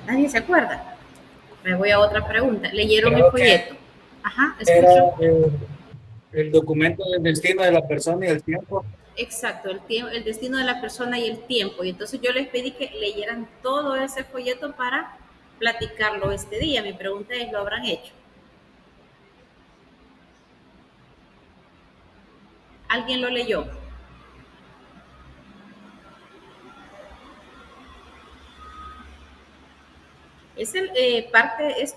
¿Nadie se acuerda? Me voy a otra pregunta. ¿Leyeron el Creo que folleto? Ajá, era escucho. el documento del destino de la persona y el tiempo. Exacto, el destino de la persona y el tiempo. Y entonces yo les pedí que leyeran todo ese folleto para platicarlo este día. Mi pregunta es, ¿lo habrán hecho? ¿Alguien lo leyó? Es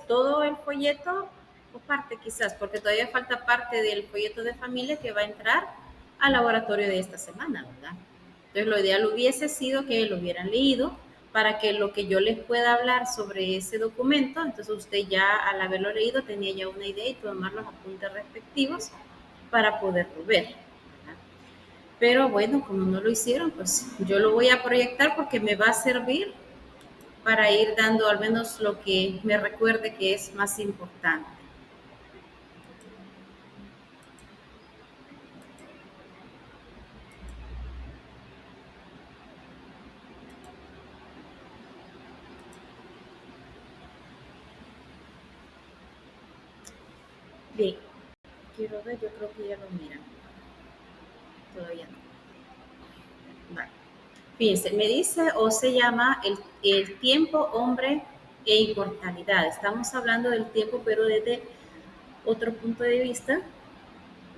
todo el folleto o parte quizás, porque todavía falta parte del folleto de familia que va a entrar al laboratorio de esta semana, ¿verdad? Entonces lo ideal hubiese sido que lo hubieran leído para que lo que yo les pueda hablar sobre ese documento, entonces usted ya al haberlo leído tenía ya una idea y tomar los apuntes respectivos para poderlo ver, ¿verdad? Pero bueno, como no lo hicieron, pues yo lo voy a proyectar porque me va a servir para ir dando al menos lo que me recuerde que es más importante. Bien, quiero ver, yo creo que ya lo miran. Todavía no. Vale. Fíjense, me dice o se llama el tiempo, hombre e inmortalidad. Estamos hablando del tiempo, pero desde otro punto de vista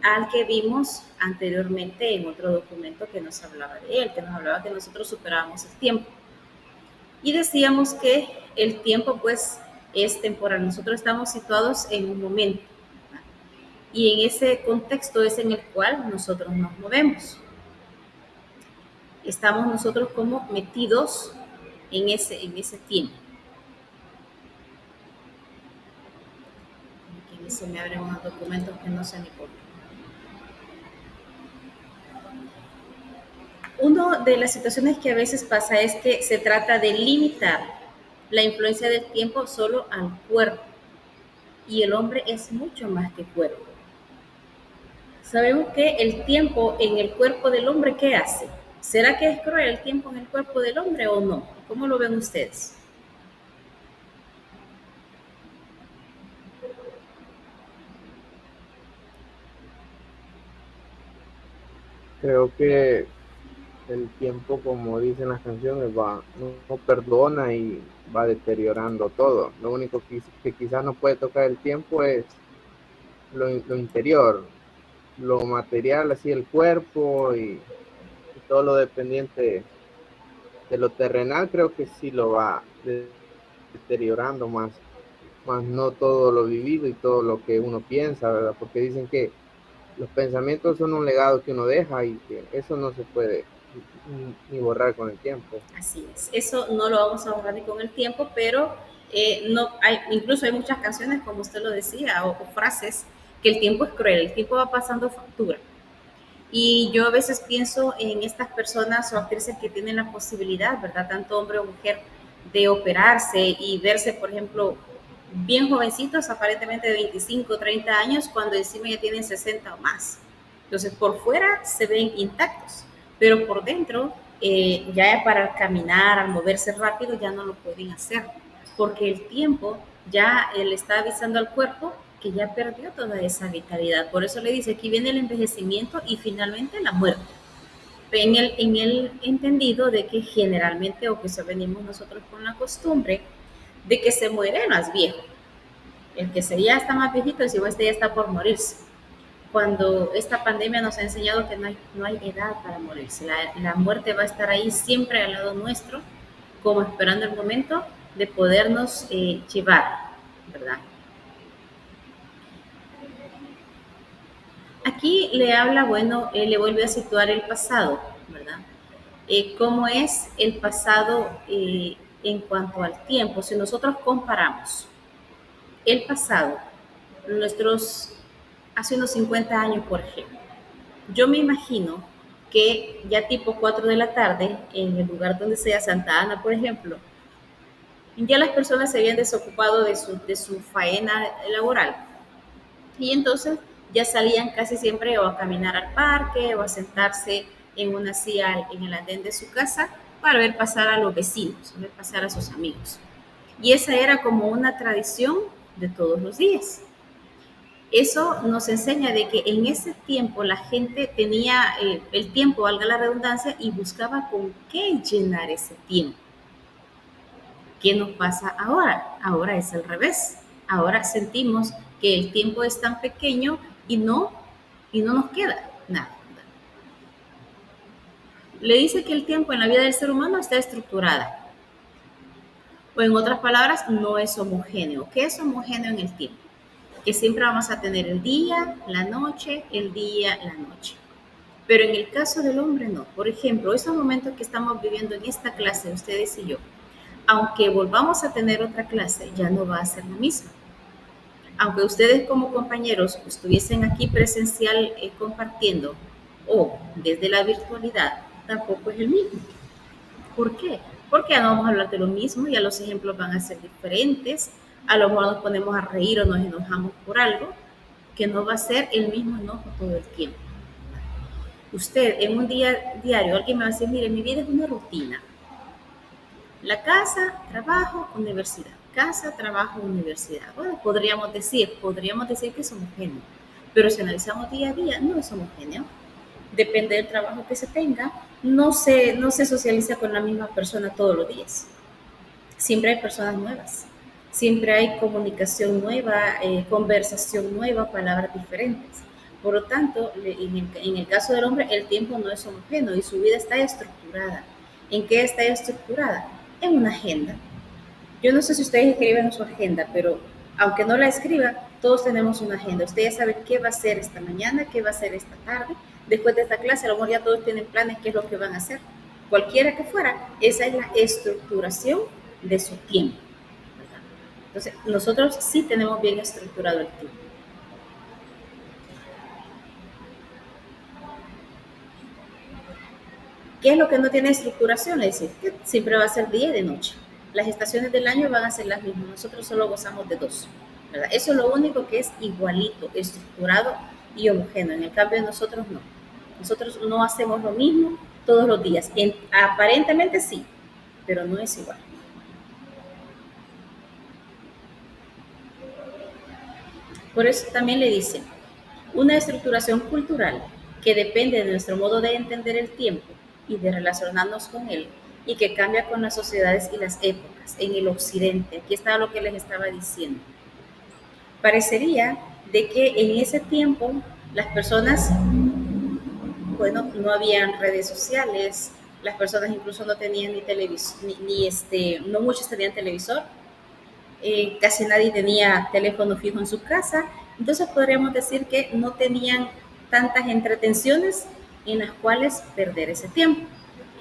al que vimos anteriormente en otro documento que nos hablaba de él, que nos hablaba que nosotros superábamos el tiempo. Y decíamos que el tiempo pues es temporal, nosotros estamos situados en un momento, ¿verdad? Y en ese contexto es en el cual nosotros nos movemos. Estamos nosotros como metidos en ese tiempo. Aquí se me abren unos documentos que no sé ni por qué. Una de las situaciones que a veces pasa es que se trata de limitar la influencia del tiempo solo al cuerpo. Y el hombre es mucho más que cuerpo. Sabemos que el tiempo en el cuerpo del hombre, ¿qué hace? ¿Será que es cruel el tiempo en el cuerpo del hombre o no? ¿Cómo lo ven ustedes? Creo que el tiempo, como dicen las canciones, no perdona y va deteriorando todo. Lo único que quizás no puede tocar el tiempo es lo interior, lo material, así el cuerpo y todo lo dependiente de lo terrenal, creo que sí lo va deteriorando más no todo lo vivido y todo lo que uno piensa, ¿verdad? Porque dicen que los pensamientos son un legado que uno deja y que eso no se puede ni borrar con el tiempo. Así es. Eso no lo vamos a borrar ni con el tiempo, pero no hay, incluso hay muchas canciones, como usted lo decía, o frases, que el tiempo es cruel, el tiempo va pasando factura. Y yo a veces pienso en estas personas o actrices que tienen la posibilidad, ¿verdad? Tanto hombre o mujer, de operarse y verse, por ejemplo, bien jovencitos, aparentemente de 25, 30 años, cuando encima ya tienen 60 o más. Entonces, por fuera se ven intactos, pero por dentro, ya para caminar, al moverse rápido, ya no lo pueden hacer, porque el tiempo ya le está avisando al cuerpo que ya perdió toda esa vitalidad. Por eso le dice, aquí viene el envejecimiento y finalmente la muerte. En el entendido de que generalmente, o que se venimos nosotros con la costumbre, de que se muere más viejo. El que se ya está más viejito, si este ya está por morirse. Cuando esta pandemia nos ha enseñado que no hay edad para morirse. La muerte va a estar ahí siempre al lado nuestro, como esperando el momento de podernos llevar, ¿verdad? Aquí le habla, bueno, le vuelve a situar el pasado, ¿verdad? ¿Cómo es el pasado en cuanto al tiempo? Si nosotros comparamos el pasado, nuestros, hace unos 50 años, por ejemplo, yo me imagino que ya tipo 4 de la tarde, en el lugar donde sea Santa Ana, por ejemplo, ya las personas se habían desocupado de su faena laboral. Y entonces ya salían casi siempre o a caminar al parque o a sentarse en una silla en el andén de su casa para ver pasar a los vecinos, ver pasar a sus amigos. Y esa era como una tradición de todos los días. Eso nos enseña de que en ese tiempo la gente tenía el tiempo, valga la redundancia, y buscaba con qué llenar ese tiempo. ¿Qué nos pasa ahora? Ahora es al revés. Ahora sentimos que el tiempo es tan pequeño y no nos queda nada. Le dice que el tiempo en la vida del ser humano está estructurada. O en otras palabras, no es homogéneo. ¿Qué es homogéneo en el tiempo? Que siempre vamos a tener el día, la noche, el día, la noche. Pero en el caso del hombre no. Por ejemplo, esos momentos que estamos viviendo en esta clase, ustedes y yo, aunque volvamos a tener otra clase, ya no va a ser la misma. Aunque ustedes como compañeros estuviesen aquí presencial compartiendo o desde la virtualidad, tampoco es el mismo. ¿Por qué? Porque ya no vamos a hablar de lo mismo, ya los ejemplos van a ser diferentes, a lo mejor nos ponemos a reír o nos enojamos por algo, que no va a ser el mismo enojo todo el tiempo. Usted en un día diario, alguien me va a decir, mire, mi vida es una rutina. La casa, trabajo, universidad. Casa, trabajo, universidad. Bueno, podríamos decir que es homogéneo, pero si analizamos día a día, no es homogéneo. Depende del trabajo que se tenga, no se socializa con la misma persona todos los días. Siempre hay personas nuevas, siempre hay comunicación nueva, conversación nueva, palabras diferentes. Por lo tanto, en el caso del hombre, el tiempo no es homogéneo y su vida está estructurada. ¿En qué está estructurada? En una agenda. Yo no sé si ustedes escriben su agenda, pero aunque no la escriba, todos tenemos una agenda. Usted ya sabe qué va a hacer esta mañana, qué va a hacer esta tarde. Después de esta clase, a lo mejor ya todos tienen planes, qué es lo que van a hacer. Cualquiera que fuera, esa es la estructuración de su tiempo. Entonces, nosotros sí tenemos bien estructurado el tiempo. ¿Qué es lo que no tiene estructuración? Es decir, que siempre va a ser día y de noche. Las estaciones del año van a ser las mismas. Nosotros solo gozamos de dos, ¿verdad? Eso es lo único que es igualito, estructurado y homogéneo. En el cambio, nosotros no. Nosotros no hacemos lo mismo todos los días. Aparentemente sí, pero no es igual. Por eso también le dicen, una estructuración cultural que depende de nuestro modo de entender el tiempo y de relacionarnos con él, y que cambia con las sociedades y las épocas. En el occidente, aquí está lo que les estaba diciendo. Parecería de que en ese tiempo las personas, bueno, no habían redes sociales, las personas incluso no tenían ni televisor, no muchos tenían televisor, casi nadie tenía teléfono fijo en su casa, entonces podríamos decir que no tenían tantas entretenciones en las cuales perder ese tiempo.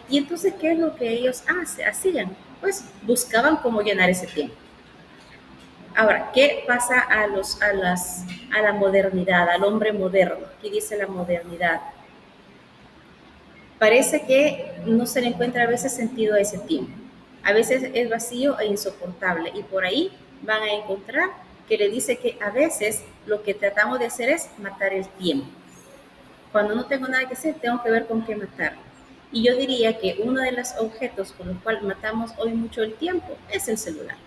Y entonces, ¿qué es lo que ellos hacían? Pues buscaban cómo llenar ese tiempo. Ahora, ¿qué pasa a la modernidad, al hombre moderno? ¿Qué dice la modernidad? Parece que no se le encuentra a veces sentido a ese tiempo. A veces es vacío e insoportable, y por ahí van a encontrar que le dice que a veces lo que tratamos de hacer es matar el tiempo. Cuando no tengo nada que hacer, tengo que ver con qué matar. Y yo diría que uno de los objetos con los cuales matamos hoy mucho el tiempo es el celular.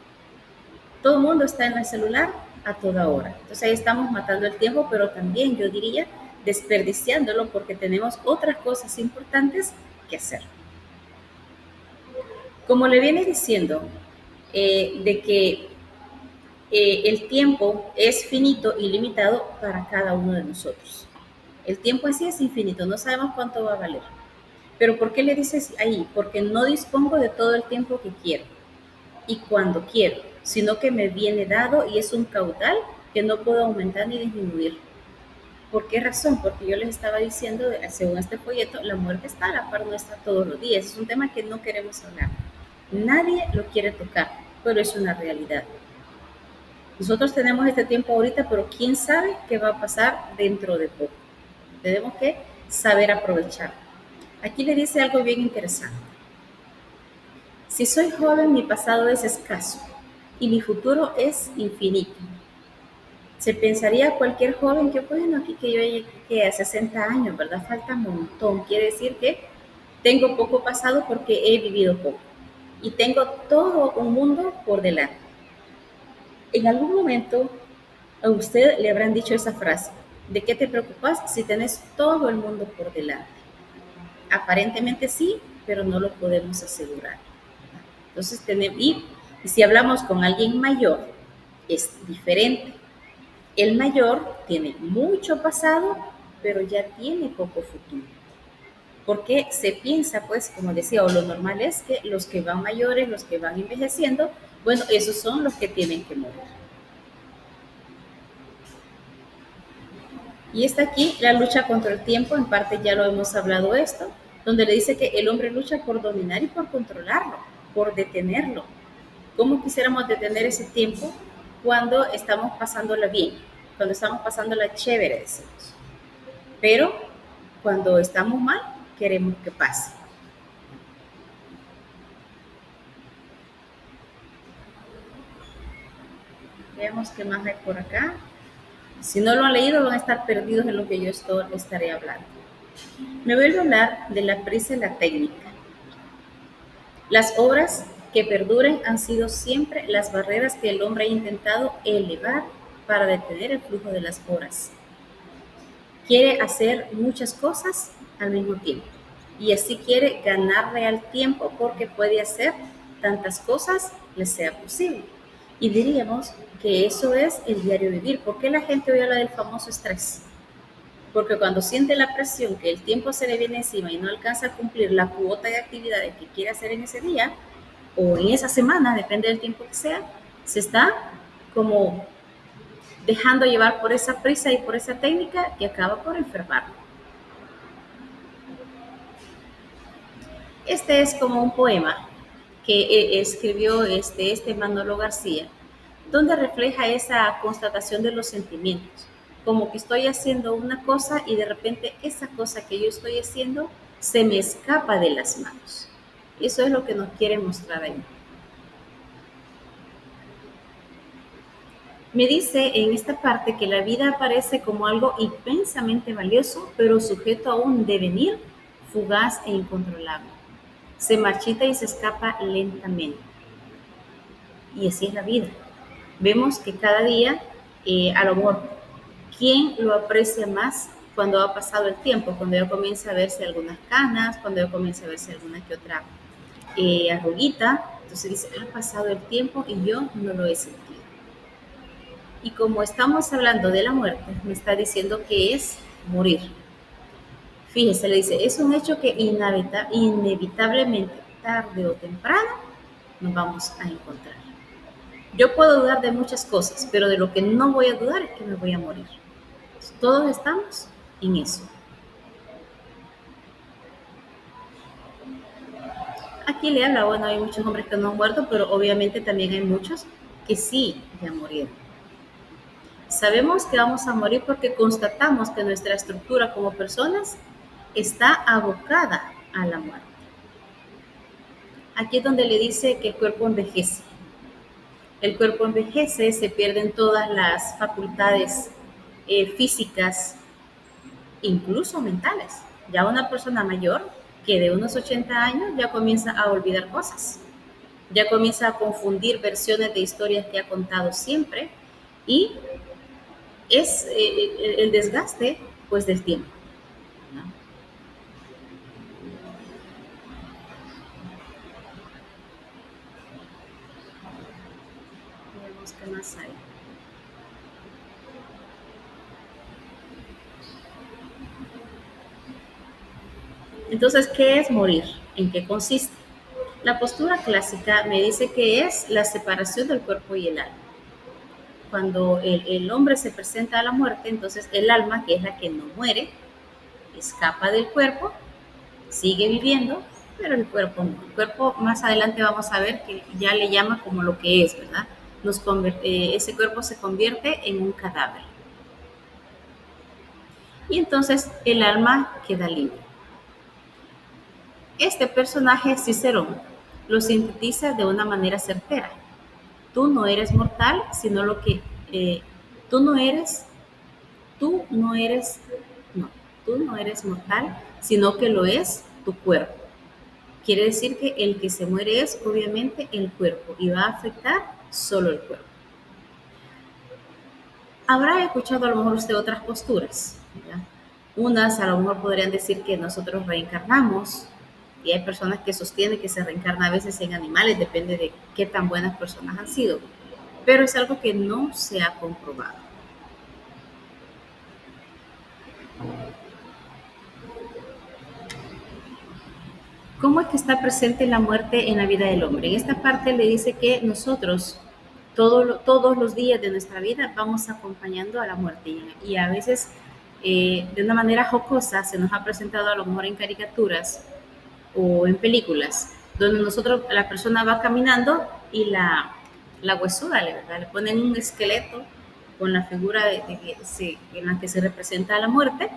Todo el mundo está en el celular a toda hora. Entonces ahí estamos matando el tiempo, pero también yo diría desperdiciándolo porque tenemos otras cosas importantes que hacer. Como le viene diciendo, de que el tiempo es finito y limitado para cada uno de nosotros. El tiempo en sí es infinito, no sabemos cuánto va a valer. ¿Pero por qué le dices ahí? Porque no dispongo de todo el tiempo que quiero y cuando quiero, sino que me viene dado y es un caudal que no puedo aumentar ni disminuir. ¿Por qué razón? Porque yo les estaba diciendo, según este folleto, la muerte está a la par nuestra todos los días. Es un tema que no queremos hablar. Nadie lo quiere tocar, pero es una realidad. Nosotros tenemos este tiempo ahorita, pero quién sabe qué va a pasar dentro de poco. Tenemos que saber aprovechar. Aquí le dice algo bien interesante. Si soy joven, mi pasado es escaso y mi futuro es infinito. Se pensaría cualquier joven que, bueno, aquí que yo llegué a 60 años, ¿verdad? Falta un montón. Quiere decir que tengo poco pasado porque he vivido poco. y tengo todo un mundo por delante. En algún momento a usted le habrán dicho esa frase: ¿de qué te preocupas si tenés todo el mundo por delante? Aparentemente sí, pero no lo podemos asegurar. Entonces, y si hablamos con alguien mayor, es diferente. El mayor tiene mucho pasado, pero ya tiene poco futuro. Porque se piensa, pues, como decía, o lo normal es que los que van mayores, los que van envejeciendo, bueno, esos son los que tienen que morir. Y está aquí la lucha contra el tiempo, en parte ya lo hemos hablado esto, donde le dice que el hombre lucha por dominar y por controlarlo, por detenerlo. ¿Cómo quisiéramos detener ese tiempo cuando estamos pasándola bien, cuando estamos pasándola chévere, decimos? Pero cuando estamos mal, queremos que pase. Veamos qué más hay por acá. Si no lo han leído, van a estar perdidos en lo que yo estaré hablando. Me vuelvo a hablar de la prisa y la técnica. Las obras que perduren han sido siempre las barreras que el hombre ha intentado elevar para detener el flujo de las horas. Quiere hacer muchas cosas al mismo tiempo y así quiere ganarle al tiempo porque puede hacer tantas cosas le sea posible. Y diríamos que eso es el diario vivir. ¿Por qué la gente hoy habla del famoso estrés? Porque cuando siente la presión que el tiempo se le viene encima y no alcanza a cumplir la cuota de actividades que quiere hacer en ese día o en esa semana, depende del tiempo que sea, se está como dejando llevar por esa prisa y por esa técnica que acaba por enfermarlo. Este es como un poema que escribió este Manolo García, donde refleja esa constatación de los sentimientos, como que estoy haciendo una cosa y de repente esa cosa que yo estoy haciendo se me escapa de las manos. Eso es lo que nos quiere mostrar ahí. Me dice en esta parte que la vida aparece como algo inmensamente valioso, pero sujeto a un devenir fugaz e incontrolable. Se marchita y se escapa lentamente. Y así es la vida. Vemos que cada día, a lo mejor, ¿quién lo aprecia más cuando ha pasado el tiempo? Cuando ya comienza a verse algunas canas, cuando ya comienza a verse alguna que otra arruguita. Entonces dice, ha pasado el tiempo y yo no lo he sentido. Y como estamos hablando de la muerte, me está diciendo que es morir. Fíjese, le dice, es un hecho que inevitablemente, tarde o temprano, nos vamos a encontrar. Yo puedo dudar de muchas cosas, pero de lo que no voy a dudar es que me voy a morir. Todos estamos en eso. Aquí le habla, bueno, hay muchos hombres que no han muerto, pero obviamente también hay muchos que sí ya murieron. Sabemos que vamos a morir porque constatamos que nuestra estructura como personas está abocada a la muerte. Aquí es donde le dice que el cuerpo envejece. El cuerpo envejece, se pierden todas las facultades físicas, incluso mentales. Ya una persona mayor que de unos 80 años ya comienza a olvidar cosas, ya comienza a confundir versiones de historias que ha contado siempre y es el desgaste pues del tiempo, ¿no? Veamos qué más hay. Entonces, ¿qué es morir? ¿En qué consiste? La postura clásica me dice que es la separación del cuerpo y el alma. Cuando el hombre se presenta a la muerte, entonces el alma, que es la que no muere, escapa del cuerpo, sigue viviendo, pero el cuerpo no. El cuerpo más adelante vamos a ver que ya le llama como lo que es, ¿verdad? Ese cuerpo se convierte en un cadáver. Y entonces el alma queda libre. Este personaje, Cicerón, lo sintetiza de una manera certera. Tú no eres mortal, sino lo que tú no eres mortal, sino que lo es tu cuerpo. Quiere decir que el que se muere es obviamente el cuerpo y va a afectar solo el cuerpo. Habrá escuchado a lo mejor usted otras posturas, ¿ya? Unas a lo mejor podrían decir que nosotros reencarnamos, y hay personas que sostienen que se reencarna a veces en animales, depende de qué tan buenas personas han sido, pero es algo que no se ha comprobado. ¿Cómo es que está presente la muerte en la vida del hombre? En esta parte le dice que nosotros todos los días de nuestra vida vamos acompañando a la muerte, y a veces de una manera jocosa se nos ha presentado a lo mejor en caricaturas o en películas, donde la persona va caminando y la huesuda, ¿verdad? Le ponen un esqueleto con la figura en la que se representa la muerte,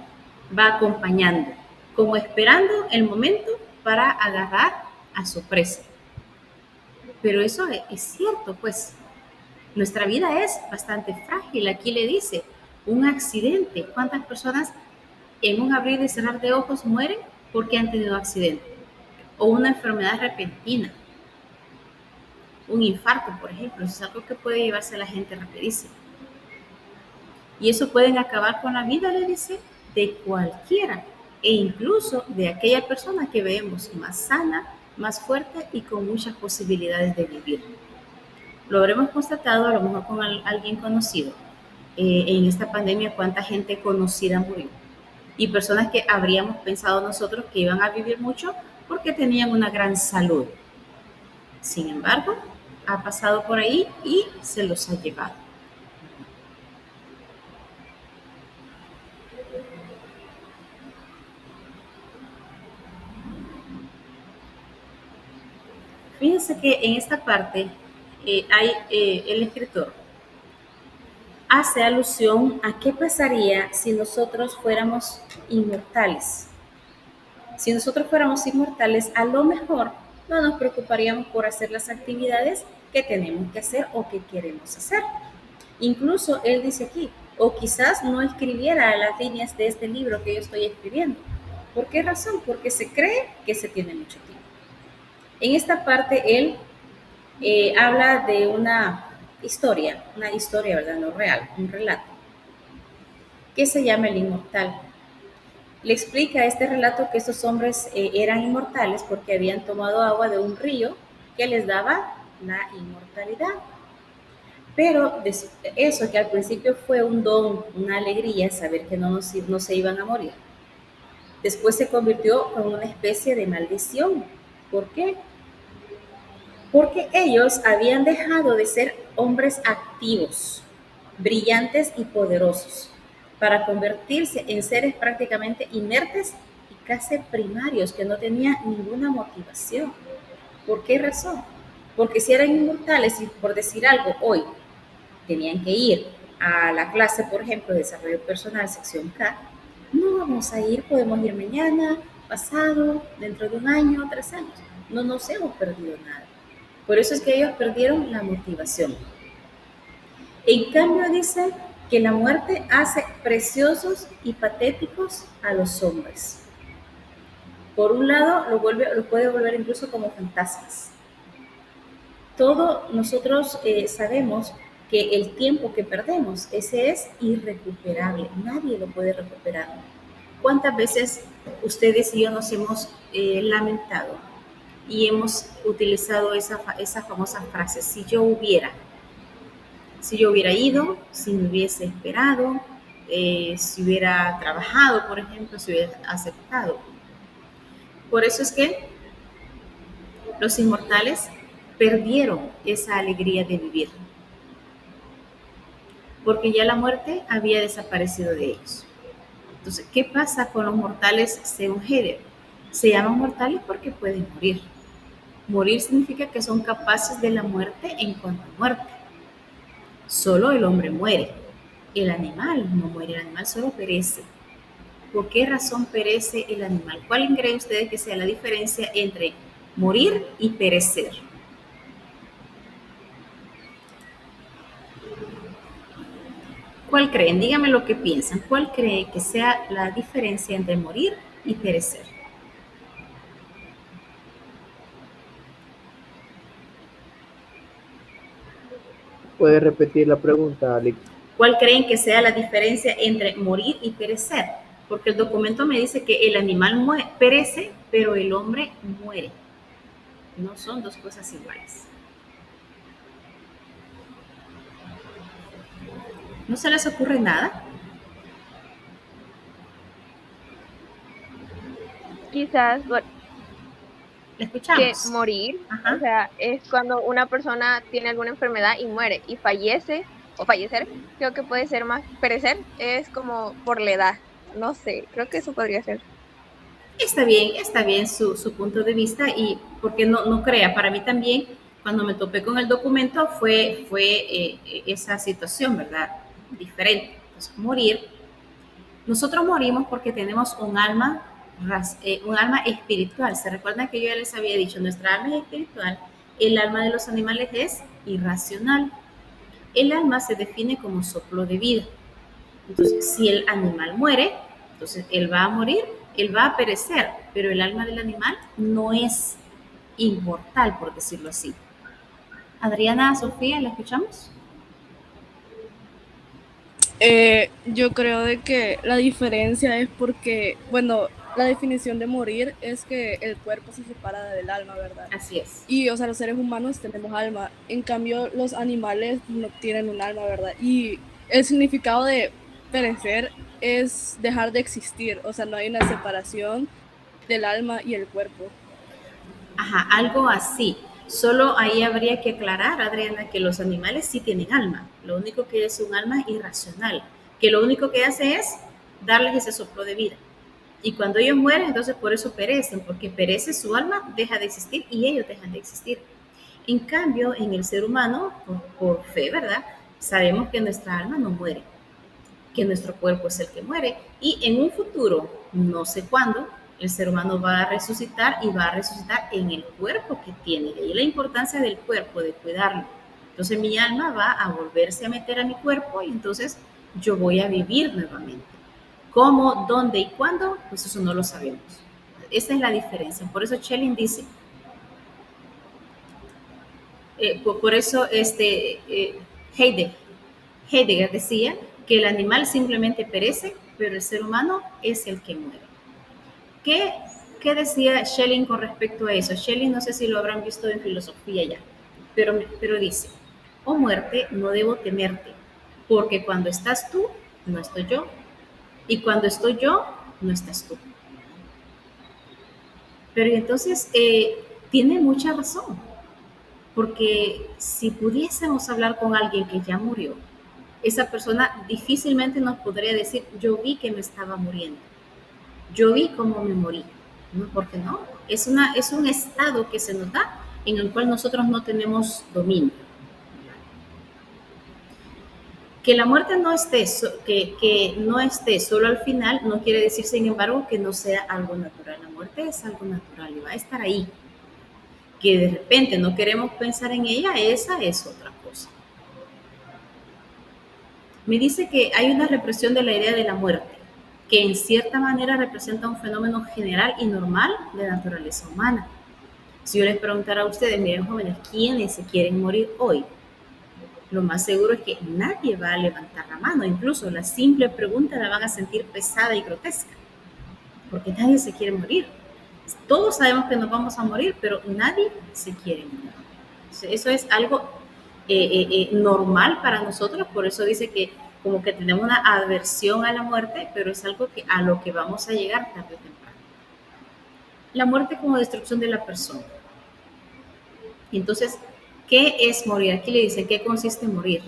va acompañando, como esperando el momento para agarrar a su presa. Pero eso es cierto, pues nuestra vida es bastante frágil. Aquí le dice, un accidente. ¿Cuántas personas en un abrir y cerrar de ojos mueren porque han tenido accidente? O una enfermedad repentina, un infarto, por ejemplo, eso es algo que puede llevarse a la gente rapidísimo. Y eso pueden acabar con la vida, le dice, de cualquiera, e incluso de aquella persona que vemos más sana, más fuerte y con muchas posibilidades de vivir. Lo habremos constatado a lo mejor con alguien conocido. En esta pandemia, cuánta gente conocida murió. Y personas que habríamos pensado nosotros que iban a vivir mucho porque tenían una gran salud. Sin embargo, ha pasado por ahí y se los ha llevado. Fíjense que en esta parte el escritor hace alusión a qué pasaría si nosotros fuéramos inmortales. Si nosotros fuéramos inmortales, a lo mejor no nos preocuparíamos por hacer las actividades que tenemos que hacer o que queremos hacer. Incluso él dice aquí, o quizás no escribiera las líneas de este libro que yo estoy escribiendo. ¿Por qué razón? Porque se cree que se tiene mucho tiempo. En esta parte él habla de una historia, ¿verdad? No real, un relato, que se llama El Inmortal. Le explica este relato que estos hombres eran inmortales porque habían tomado agua de un río que les daba la inmortalidad. Pero eso que al principio fue un don, una alegría, saber que no se iban a morir, después se convirtió en una especie de maldición. ¿Por qué? Porque ellos habían dejado de ser hombres activos, brillantes y poderosos, para convertirse en seres prácticamente inertes y casi primarios que no tenían ninguna motivación. ¿Por qué razón? Porque si eran inmortales y, por decir algo, hoy tenían que ir a la clase, por ejemplo, de desarrollo personal, sección K, no vamos a ir, podemos ir mañana, pasado, dentro de un año, 3 años. No nos hemos perdido nada. Por eso es que ellos perdieron la motivación. En cambio, dice que la muerte hace preciosos y patéticos a los hombres. Por un lado, lo puede volver incluso como fantasmas. Todos nosotros sabemos que el tiempo que perdemos, ese es irrecuperable, nadie lo puede recuperar. ¿Cuántas veces ustedes y yo nos hemos lamentado y hemos utilizado esa famosa frase, si yo hubiera ido, si me hubiese esperado, si hubiera trabajado, por ejemplo, si hubiera aceptado? Por eso es que los inmortales perdieron esa alegría de vivir, porque ya la muerte había desaparecido de ellos. Entonces, ¿qué pasa con los mortales según Heidegger? Se llaman mortales porque pueden morir. Morir significa que son capaces de la muerte en cuanto a muerte. Solo el hombre muere. El animal no muere, el animal solo perece. ¿Por qué razón perece el animal? ¿Cuál creen ustedes que sea la diferencia entre morir y perecer? ¿Cuál creen? Díganme lo que piensan. ¿Cuál creen que sea la diferencia entre morir y perecer? ¿Puedes repetir la pregunta, Alex? ¿Cuál creen que sea la diferencia entre morir y perecer? Porque el documento me dice que el animal perece, pero el hombre muere. No son dos cosas iguales. ¿No se les ocurre nada? Quizás ¿La que escuchamos? morir, Ajá. o sea, es cuando una persona tiene alguna enfermedad y muere, y fallece, o fallecer, creo que puede ser más, perecer es como por la edad, no sé, creo que eso podría ser. Está bien su punto de vista y porque no crea, para mí también, cuando me topé con el documento fue esa situación, ¿verdad? Diferente. Entonces, morir, nosotros morimos porque tenemos un alma espiritual. ¿Se recuerdan que yo ya les había dicho? Nuestra alma es espiritual, el alma de los animales es irracional. El alma se define como soplo de vida. Entonces, si el animal muere, entonces él va a morir, él va a perecer, pero el alma del animal no es inmortal, por decirlo así. Adriana, Sofía, ¿la escuchamos? Yo creo de que la diferencia es porque, bueno, la definición de morir es que el cuerpo se separa del alma, ¿verdad? Así es. Y, o sea, los seres humanos tenemos alma, en cambio los animales no tienen un alma, ¿verdad? Y el significado de perecer es dejar de existir, o sea, no hay una separación del alma y el cuerpo. Ajá, algo así. Solo ahí habría que aclarar, Adriana, que los animales sí tienen alma. Lo único que es un alma irracional, que lo único que hace es darles ese soplo de vida. Y cuando ellos mueren, entonces por eso perecen, porque perece su alma, deja de existir y ellos dejan de existir. En cambio, en el ser humano, por fe, ¿verdad? Sabemos que nuestra alma no muere, que nuestro cuerpo es el que muere y en un futuro, no sé cuándo, el ser humano va a resucitar y va a resucitar en el cuerpo que tiene. Y la importancia del cuerpo, de cuidarlo. Entonces mi alma va a volverse a meter a mi cuerpo y entonces yo voy a vivir nuevamente. ¿Cómo, dónde y cuándo? Pues eso no lo sabemos. Esa es la diferencia. Por eso Schelling dice, por eso Heidegger decía que el animal simplemente perece, pero el ser humano es el que muere. ¿Qué decía Schelling con respecto a eso? Schelling, no sé si lo habrán visto en filosofía ya, pero dice, oh muerte, no debo temerte, porque cuando estás tú, no estoy yo, y cuando estoy yo, no estás tú. Pero entonces tiene mucha razón, porque si pudiésemos hablar con alguien que ya murió, esa persona difícilmente nos podría decir, yo vi que me estaba muriendo, yo vi cómo me morí, ¿no? Porque no, es un estado que se nos da en el cual nosotros no tenemos dominio. Que la muerte no esté, que no esté solo al final, no quiere decir, sin embargo, que no sea algo natural. La muerte es algo natural y va a estar ahí. Que de repente no queremos pensar en ella, esa es otra cosa. Me dice que hay una represión de la idea de la muerte, que en cierta manera representa un fenómeno general y normal de naturaleza humana. Si yo les preguntara a ustedes, miren jóvenes, ¿quiénes se quieren morir hoy? Lo más seguro es que nadie va a levantar la mano, incluso la simple pregunta la van a sentir pesada y grotesca, porque nadie se quiere morir. Todos sabemos que nos vamos a morir, pero nadie se quiere morir. Eso es algo normal para nosotros, por eso dice que como que tenemos una aversión a la muerte, pero es algo que a lo que vamos a llegar tarde o temprano. La muerte como destrucción de la persona. Entonces, ¿qué es morir? Aquí le dicen, ¿qué consiste en morir?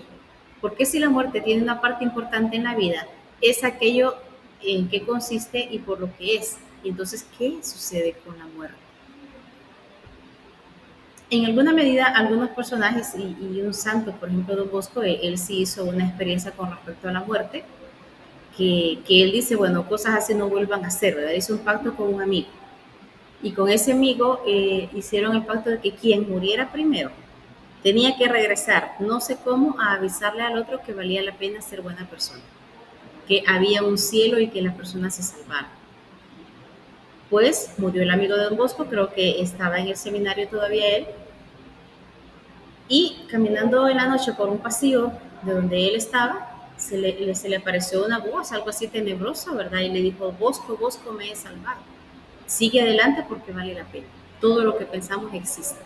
Porque si la muerte tiene una parte importante en la vida, es aquello en qué consiste y por lo que es. Y entonces, ¿qué sucede con la muerte? En alguna medida, algunos personajes y un santo, por ejemplo, Don Bosco, él sí hizo una experiencia con respecto a la muerte, que él dice, bueno, cosas así no vuelvan a hacer, ¿verdad? Hizo un pacto con un amigo. Y con ese amigo hicieron el pacto de que quien muriera primero tenía que regresar, no sé cómo, a avisarle al otro que valía la pena ser buena persona, que había un cielo y que la persona se salvara. Pues murió el amigo de Don Bosco, creo que estaba en el seminario todavía él, Y caminando en la noche por un pasillo de donde él estaba, se le apareció una voz, algo así tenebroso, ¿verdad? Y le dijo, Bosco, Bosco, me he salvado. Sigue adelante porque vale la pena. Todo lo que pensamos existe.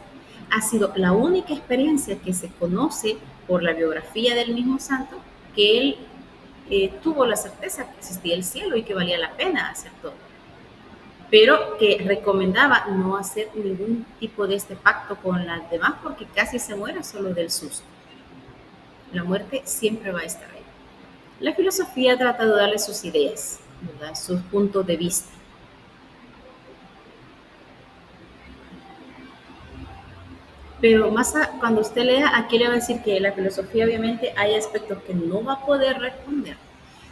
Ha sido la única experiencia que se conoce por la biografía del mismo santo que él tuvo la certeza que existía el cielo y que valía la pena hacer todo, pero que recomendaba no hacer ningún tipo de este pacto con las demás porque casi se muere solo del susto. La muerte siempre va a estar ahí. La filosofía trata de darle sus ideas, ¿verdad? Sus puntos de vista. Pero cuando usted lea, aquí le va a decir que la filosofía obviamente hay aspectos que no va a poder responder.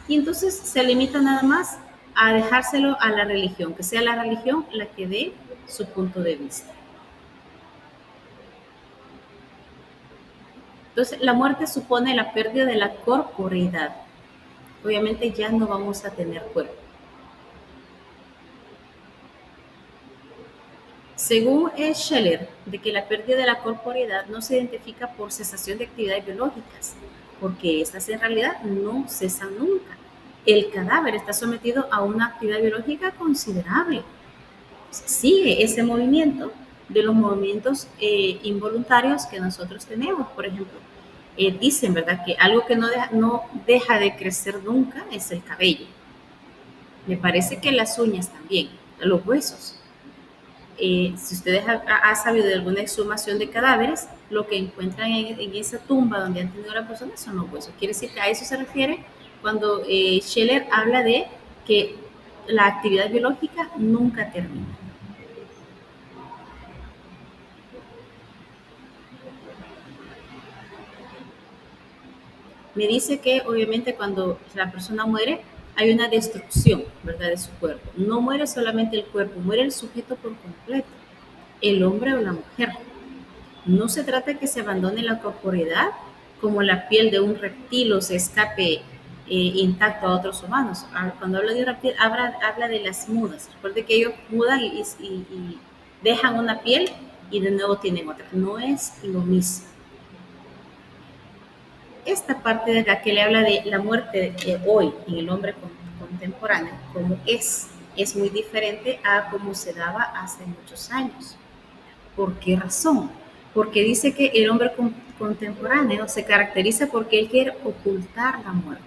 Y entonces se limita nada más a dejárselo a la religión, que sea la religión la que dé su punto de vista. Entonces, la muerte supone la pérdida de la corporeidad. Obviamente ya no vamos a tener cuerpo. Según Scheller, de que la pérdida de la corporeidad no se identifica por cesación de actividades biológicas, porque estas en realidad no cesan nunca. El cadáver está sometido a una actividad biológica considerable. Sigue ese movimiento de los movimientos involuntarios que nosotros tenemos. Por ejemplo, dicen, ¿verdad?, que algo que no deja de crecer nunca es el cabello. Me parece que las uñas también, los huesos. Si ustedes han sabido de alguna exhumación de cadáveres, lo que encuentran en esa tumba donde han tenido a la persona son los huesos. Quiere decir que a eso se refiere cuando Scheller habla de que la actividad biológica nunca termina. Me dice que obviamente cuando la persona muere hay una destrucción, ¿verdad?, de su cuerpo. No muere solamente el cuerpo, muere el sujeto por completo, el hombre o la mujer. No se trata de que se abandone la corporeidad como la piel de un reptil o se escape intacto a otros humanos. Cuando habla de un reptil, habla de las mudas. Recuerde que ellos mudan y dejan una piel y de nuevo tienen otra. No es lo mismo. Esta parte de acá que le habla de la muerte hoy en el hombre contemporáneo, como es muy diferente a como se daba hace muchos años. ¿Por qué razón? Porque dice que el hombre contemporáneo se caracteriza porque él quiere ocultar la muerte.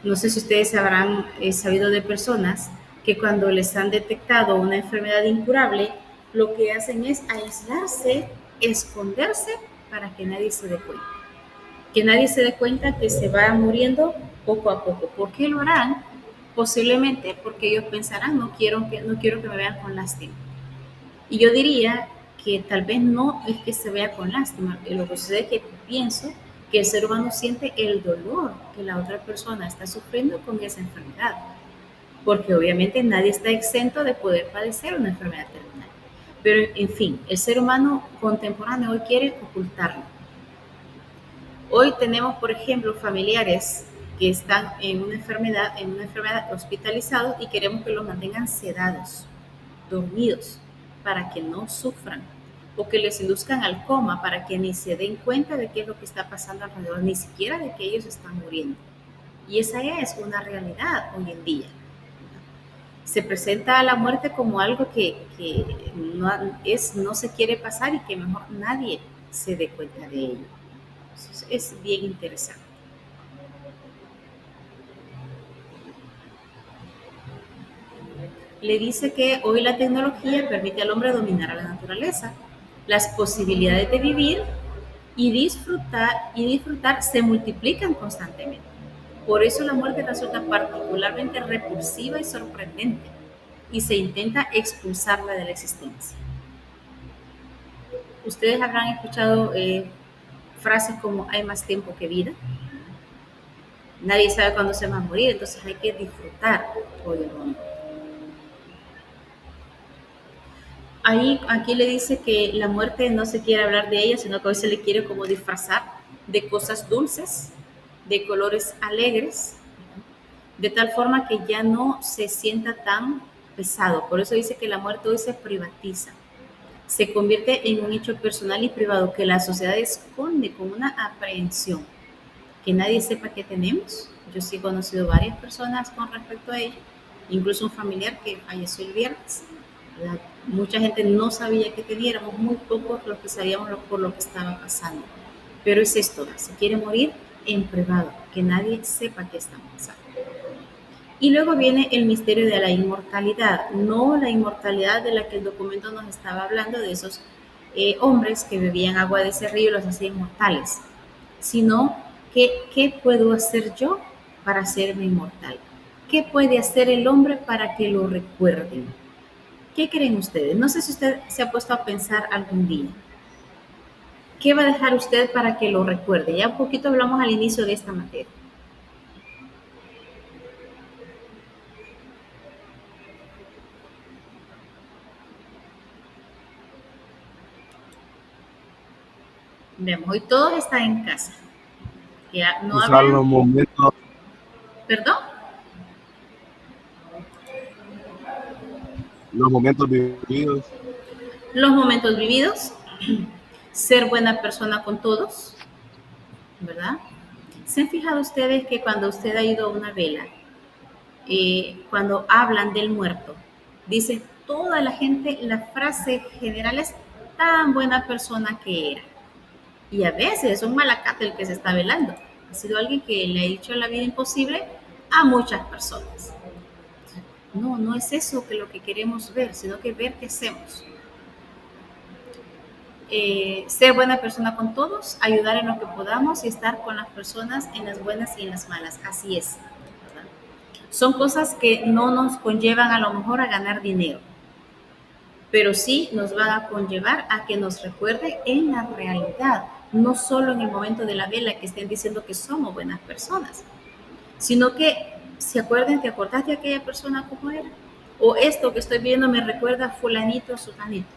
No sé si ustedes habrán sabido de personas que cuando les han detectado una enfermedad incurable, lo que hacen es aislarse, esconderse para que nadie se dé cuenta. Que nadie se dé cuenta que se va muriendo poco a poco. ¿Por qué lo harán? Posiblemente porque ellos pensarán, no quiero que me vean con lástima. Y yo diría que tal vez no es que se vea con lástima, lo que sucede es que pienso que el ser humano siente el dolor que la otra persona está sufriendo con esa enfermedad, porque obviamente nadie está exento de poder padecer una enfermedad terminal. Pero en fin, el ser humano contemporáneo hoy quiere ocultarlo. Hoy tenemos, por ejemplo, familiares que están en una enfermedad hospitalizados y queremos que los mantengan sedados, dormidos, para que no sufran, o que les induzcan al coma para que ni se den cuenta de qué es lo que está pasando alrededor, ni siquiera de que ellos están muriendo. Y esa es una realidad hoy en día. Se presenta a la muerte como algo que no se quiere pasar y que mejor nadie se dé cuenta de ello. Entonces, es bien interesante. Le dice que hoy la tecnología permite al hombre dominar a la naturaleza. Las posibilidades de vivir y disfrutar se multiplican constantemente. Por eso la muerte resulta particularmente repulsiva y sorprendente y se intenta expulsarla de la existencia. Ustedes habrán escuchado frases como hay más tiempo que vida. Nadie sabe cuándo se va a morir, entonces hay que disfrutar hoy el momento. Aquí le dice que la muerte no se quiere hablar de ella, sino que hoy se le quiere como disfrazar de cosas dulces, de colores alegres, de tal forma que ya no se sienta tan pesado. Por eso dice que la muerte hoy se privatiza. se convierte en un hecho personal y privado que la sociedad esconde con una aprehensión, que nadie sepa que tenemos. Yo sí he conocido varias personas con respecto a ello, incluso un familiar que falleció el viernes. ¿Verdad? Mucha gente no sabía que teníamos, muy pocos los que sabíamos por lo que estaba pasando. Pero es esto, se quiere morir en privado, que nadie sepa qué está pasando. Y luego viene el misterio de la inmortalidad, no la inmortalidad de la que el documento nos estaba hablando, de esos hombres que bebían agua de ese río y los hacían inmortales, sino que ¿qué puedo hacer yo para hacerme inmortal? ¿Qué puede hacer el hombre para que lo recuerden? ¿Qué creen ustedes? No sé si usted se ha puesto a pensar algún día. ¿Qué va a dejar usted para que lo recuerde? Ya un poquito hablamos al inicio de esta materia. Vemos, hoy todos están en casa. Ya no hablan... los momentos. ¿Perdón? Los momentos vividos. Los momentos vividos. Ser buena persona con todos, ¿verdad? ¿Se han fijado ustedes que cuando usted ha ido a una vela, cuando hablan del muerto, dice toda la gente, la frase general es tan buena persona que era? Y a veces es un malacate el que se está velando. Ha sido alguien que le ha hecho la vida imposible a muchas personas. No, no es eso que lo que queremos ver, sino que ver qué hacemos. Ser buena persona con todos, ayudar en lo que podamos y estar con las personas en las buenas y en las malas. Así es, ¿verdad? Son cosas que no nos conllevan a lo mejor a ganar dinero, pero sí nos van a conllevar a que nos recuerde en la realidad, no solo en el momento de la vela que estén diciendo que somos buenas personas, sino que se acuerden, ¿te acordás de aquella persona como era? O esto que estoy viendo me recuerda a fulanito o sutanito.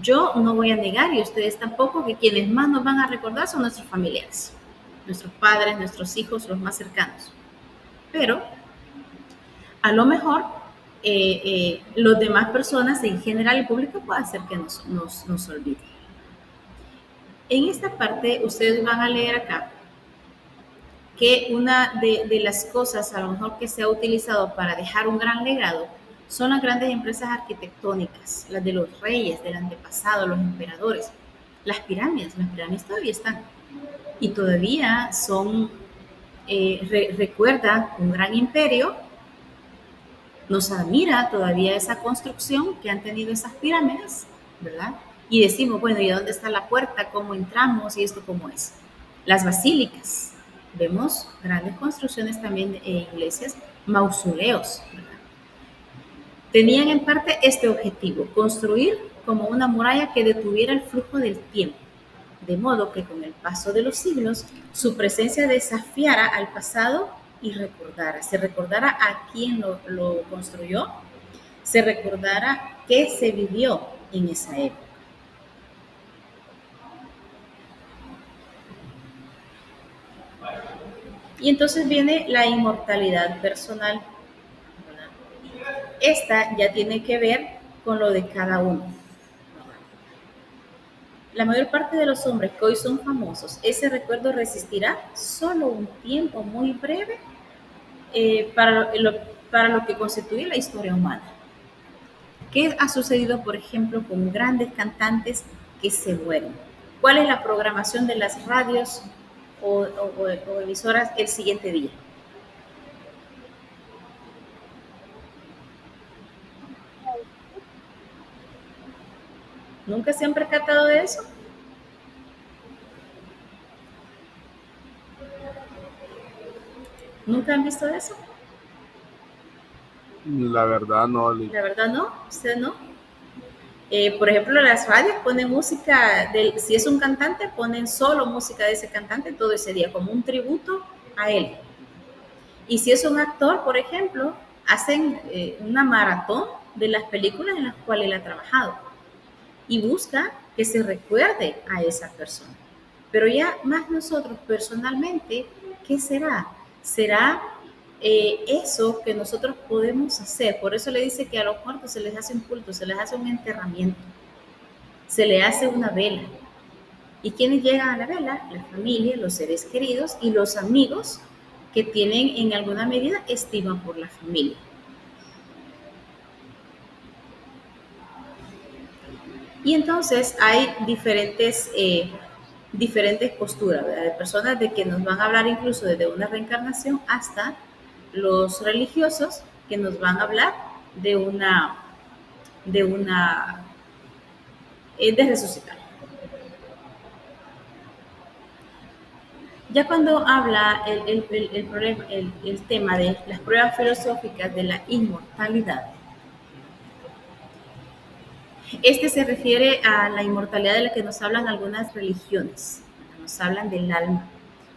Yo no voy a negar, y ustedes tampoco, que quienes más nos van a recordar son nuestros familiares, nuestros padres, nuestros hijos, los más cercanos. Pero a lo mejor los demás personas en general, el público, puede hacer que nos olviden. En esta parte ustedes van a leer acá que una de las cosas a lo mejor que se ha utilizado para dejar un gran legado son las grandes empresas arquitectónicas, las de los reyes, del antepasado, los emperadores. Las pirámides todavía están y todavía son, recuerda un gran imperio, nos admira todavía esa construcción que han tenido esas pirámides, ¿verdad? Y decimos, bueno, ¿y dónde está la puerta? ¿Cómo entramos? ¿Y esto cómo es? Las basílicas, vemos grandes construcciones también de iglesias, mausoleos, ¿verdad? Tenían en parte este objetivo, construir como una muralla que detuviera el flujo del tiempo, de modo que con el paso de los siglos su presencia desafiara al pasado y se recordara a quién lo construyó, se recordara qué se vivió en esa época. Y entonces viene la inmortalidad personal. Esta ya tiene que ver con lo de cada uno. La mayor parte de los hombres que hoy son famosos, ese recuerdo resistirá solo un tiempo muy breve para lo que constituye la historia humana. ¿Qué ha sucedido, por ejemplo, con grandes cantantes que se mueren? ¿Cuál es la programación de las radios o emisoras el siguiente día? ¿Nunca se han percatado de eso? ¿Nunca han visto eso? La verdad no. La verdad no, usted no. Por ejemplo, las radios ponen música, si es un cantante, ponen solo música de ese cantante todo ese día, como un tributo a él. Y si es un actor, por ejemplo, hacen una maratón de las películas en las cuales él ha trabajado y busca que se recuerde a esa persona. Pero ya más nosotros personalmente, ¿qué será? Será eso que nosotros podemos hacer. Por eso le dice que a los muertos se les hace un culto, se les hace un enterramiento. se le hace una vela. ¿Y quiénes llegan a la vela? La familia, los seres queridos y los amigos que tienen en alguna medida estima por la familia. Y entonces hay diferentes posturas, ¿verdad? De personas de que nos van a hablar incluso desde una reencarnación hasta los religiosos que nos van a hablar de resucitar. Ya cuando habla el tema de las pruebas filosóficas de la inmortalidad, este se refiere a la inmortalidad de la que nos hablan algunas religiones, nos hablan del alma,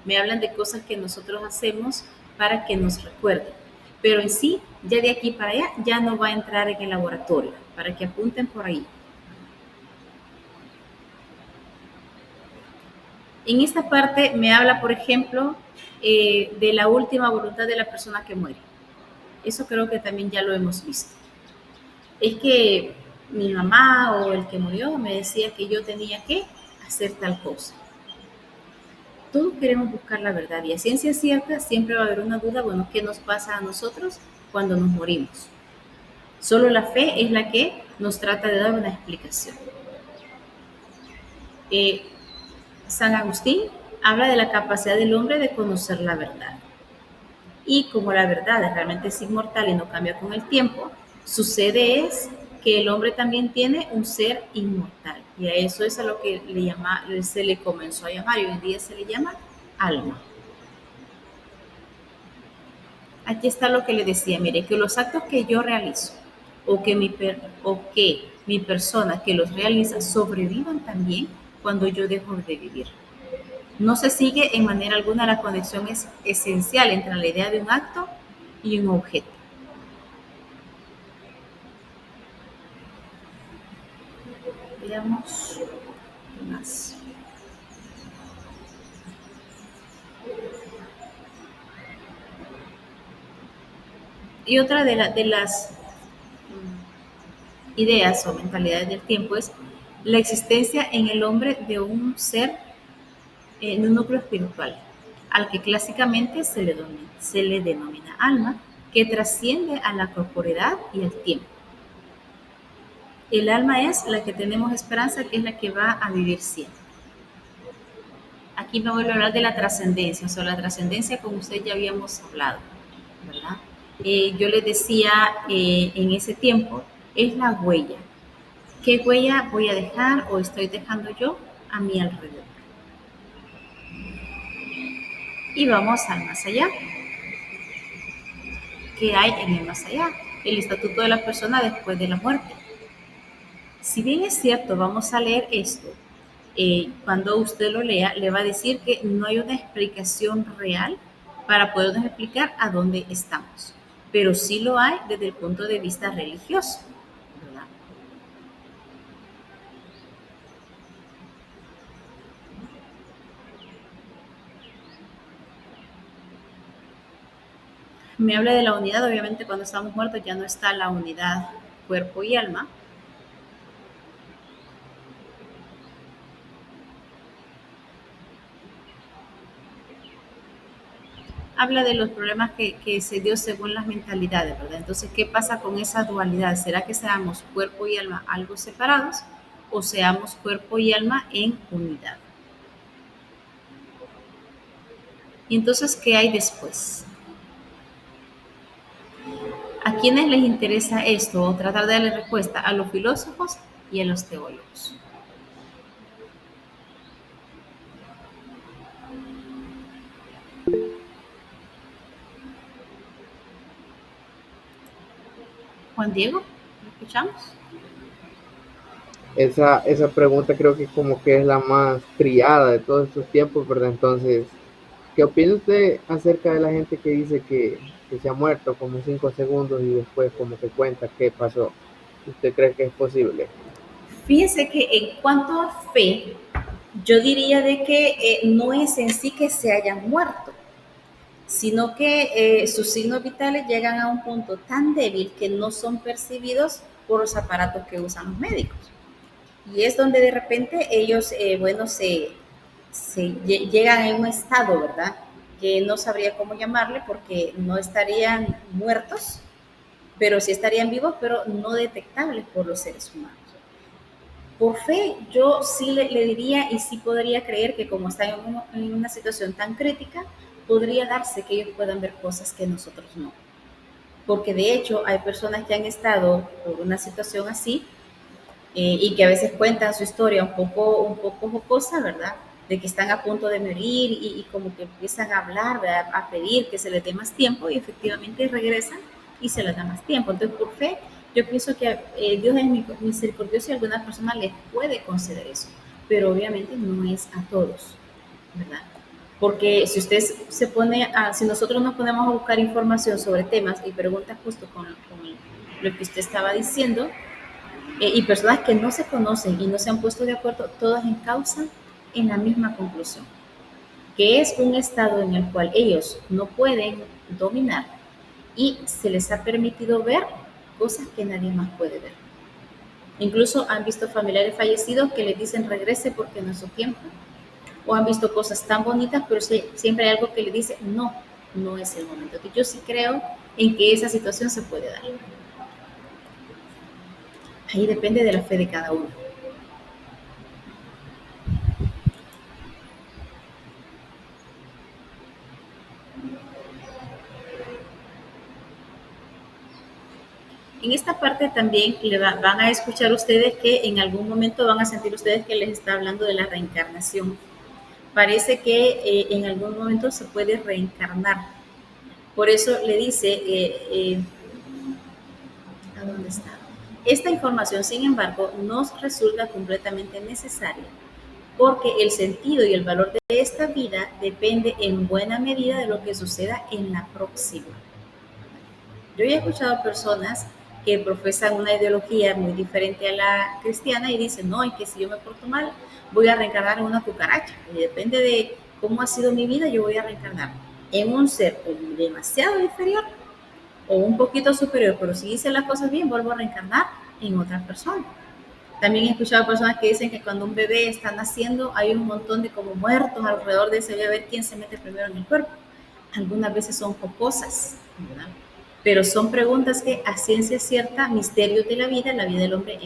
me hablan de cosas que nosotros hacemos para que nos recuerden, pero en sí, ya de aquí para allá, ya no va a entrar en el laboratorio, para que apunten por ahí. En esta parte me habla, por ejemplo, de la última voluntad de la persona que muere. Eso creo que también ya lo hemos visto. Es que mi mamá o el que murió me decía que yo tenía que hacer tal cosa. Todos queremos buscar la verdad y a ciencia cierta siempre va a haber una duda, bueno, ¿qué nos pasa a nosotros cuando nos morimos? Solo la fe es la que nos trata de dar una explicación. San Agustín habla de la capacidad del hombre de conocer la verdad. Y como la verdad realmente es inmortal y no cambia con el tiempo, sucede es que el hombre también tiene un ser inmortal. Y a eso es a lo que se le comenzó a llamar y hoy en día se le llama alma. Aquí está lo que le decía, mire, que los actos que yo realizo o que mi persona que los realiza sobrevivan también cuando yo dejo de vivir. No se sigue en manera alguna la conexión esencial entre la idea de un acto y un objeto. Veamos más. Y otra de las ideas o mentalidades del tiempo es la existencia en el hombre de un ser en un núcleo espiritual, al que clásicamente se le denomina alma, que trasciende a la corporeidad y al tiempo. El alma es la que tenemos esperanza, que es la que va a vivir siempre. Aquí me vuelvo a hablar de la trascendencia, o sea, la trascendencia como usted ya habíamos hablado, ¿verdad? Yo les decía en ese tiempo, es la huella. ¿Qué huella voy a dejar o estoy dejando yo a mi alrededor? Y vamos al más allá. ¿Qué hay en el más allá? El estatuto de la persona después de la muerte. Si bien es cierto, vamos a leer esto, cuando usted lo lea, le va a decir que no hay una explicación real para podernos explicar a dónde estamos, pero sí lo hay desde el punto de vista religioso, ¿verdad? Me habla de la unidad, obviamente cuando estamos muertos ya no está la unidad cuerpo y alma. Habla de los problemas que se dio según las mentalidades, ¿verdad? Entonces, ¿qué pasa con esa dualidad? ¿Será que seamos cuerpo y alma algo separados o seamos cuerpo y alma en unidad? Y entonces, ¿qué hay después? ¿A quiénes les interesa esto o tratar de darle respuesta? A los filósofos y a los teólogos. Juan Diego, ¿lo escuchamos? Esa pregunta creo que como que es la más trillada de todos estos tiempos, ¿verdad? Entonces, ¿qué opina usted acerca de la gente que dice que se ha muerto como 5 segundos y después como que cuenta qué pasó? ¿Usted cree que es posible? Fíjense que en cuanto a fe, yo diría de que no es en sí que se hayan muerto, sino que sus signos vitales llegan a un punto tan débil que no son percibidos por los aparatos que usan los médicos. Y es donde de repente ellos, llegan en un estado, ¿verdad? Que no sabría cómo llamarle porque no estarían muertos, pero sí estarían vivos, pero no detectables por los seres humanos. Por fe, yo sí le diría y sí podría creer que como están en una situación tan crítica, podría darse que ellos puedan ver cosas que nosotros no. Porque de hecho hay personas que han estado por una situación así y que a veces cuentan su historia un poco jocosa, ¿verdad? De que están a punto de morir y como que empiezan a hablar, ¿verdad? A pedir que se les dé más tiempo y efectivamente regresan y se les da más tiempo. Entonces, por fe, yo pienso que Dios es misericordioso y a algunas personas les puede conceder eso, pero obviamente no es a todos, ¿verdad? Porque si usted se pone si nosotros nos ponemos a buscar información sobre temas y preguntas justo con lo que usted estaba diciendo, y personas que no se conocen y no se han puesto de acuerdo, todas encausan en la misma conclusión, que es un estado en el cual ellos no pueden dominar y se les ha permitido ver cosas que nadie más puede ver. Incluso han visto familiares fallecidos que les dicen regrese porque no es su tiempo, o han visto cosas tan bonitas, pero siempre hay algo que le dice no, no es el momento. Entonces, yo sí creo en que esa situación se puede dar. Ahí depende de la fe de cada uno. En esta parte también van a escuchar ustedes que en algún momento van a sentir ustedes que les está hablando de la reencarnación. Parece que en algún momento se puede reencarnar. Por eso le dice, ¿a dónde está? Esta información, sin embargo, nos resulta completamente necesaria porque el sentido y el valor de esta vida depende en buena medida de lo que suceda en la próxima. Yo he escuchado personas que profesan una ideología muy diferente a la cristiana y dicen, no, es que si yo me porto mal, voy a reencarnar en una cucaracha. Y depende de cómo ha sido mi vida, yo voy a reencarnar en un ser demasiado inferior o un poquito superior, pero si hice las cosas bien, vuelvo a reencarnar en otra persona. También he escuchado personas que dicen que cuando un bebé está naciendo hay un montón de como muertos alrededor de ese bebé, quién se mete primero en el cuerpo. Algunas veces son jocosas, ¿verdad? Pero son preguntas que a ciencia cierta, misterios de la vida del hombre,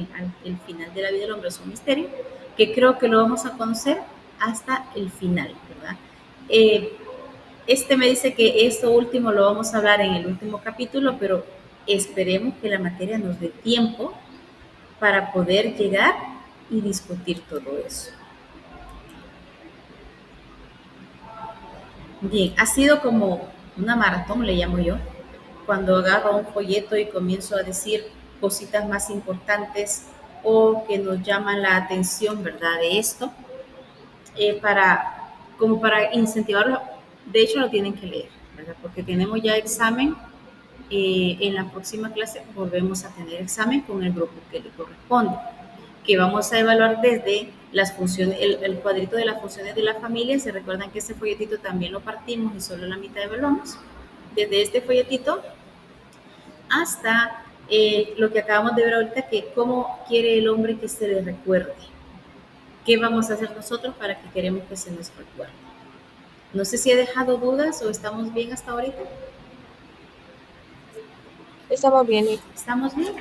el final de la vida del hombre es un misterio, que creo que lo vamos a conocer hasta el final, ¿verdad? Me dice que esto último lo vamos a hablar en el último capítulo, pero esperemos que la materia nos dé tiempo para poder llegar y discutir todo eso. Bien, ha sido como una maratón, le llamo yo, cuando agarro un folleto y comienzo a decir cositas más importantes o que nos llaman la atención, ¿verdad? De esto, como para incentivarlos. De hecho, lo tienen que leer, ¿verdad? Porque tenemos ya examen. En la próxima clase volvemos a tener examen con el grupo que le corresponde, que vamos a evaluar desde las funciones, el cuadrito de las funciones de la familia. Se recuerdan que ese folletito también lo partimos y solo la mitad evaluamos. Desde este folletito hasta lo que acabamos de ver ahorita, que cómo quiere el hombre que se le recuerde. ¿Qué vamos a hacer nosotros para que queremos que se nos recuerde? No sé si he dejado dudas o estamos bien hasta ahorita. Estamos bien. ¿Estamos bien?